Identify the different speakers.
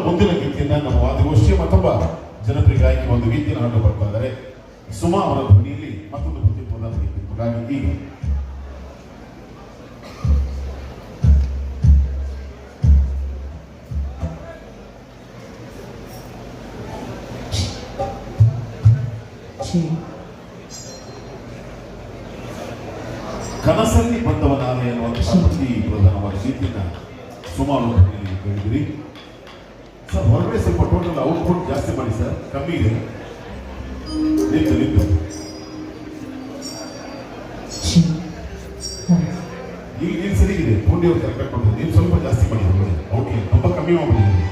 Speaker 1: ಮುಂದಿನ ಗೀತೆಯನ್ನ ನಮ್ಮ ವಾದ್ಯಗೋಷ್ಠಿಯ ಮತ್ತೊಬ್ಬ ಜನಪ್ರಿಯ ಗಾಯಕಿ ಒಂದು ಗೀತೆಯನ್ನು ಹಾಡು ಬರ್ತಾ ಇದ್ದಾರೆ. ಸುಮಾ ಅವರ ಧ್ವನಿಯಲ್ಲಿ ಮತ್ತೊಂದು ಪ್ರತಿಪದ ಗೀತೆ. ಹಾಗಾಗಿ ಈಗ ಕನಸಲ್ಲಿ ಬಂದವನಾದ ಎನ್ನುವಂತಹ ಪ್ರತಿ ಪ್ರಧಾನವಾದ ಗೀತೆಯನ್ನ ಸುಮಾರು ಕೇಳಿದಿರಿ ಸರ್. ಹೊರಗಡೆ ಸ್ವಲ್ಪ ಟೋಟಲ್ ಔಟ್ಪುಟ್ ಜಾಸ್ತಿ ಮಾಡಿ ಸರ್, ಕಮ್ಮಿ ಇದೆ. ನಿಂತು ಈಗ ನೀನು ಸರಿಗಿದೆ, ಪೂರ್ಣಿ ಅವ್ರು ಕರೆಕ್ಟ್ ಮಾಡ್ಬೋದು. ನೀವು ಸ್ವಲ್ಪ ಜಾಸ್ತಿ ಮಾಡಿ ಓಕೆ, ತುಂಬ ಕಮ್ಮಿ ಮಾಡ್ಬಿಟ್ಟಿದ್ದೀರಿ.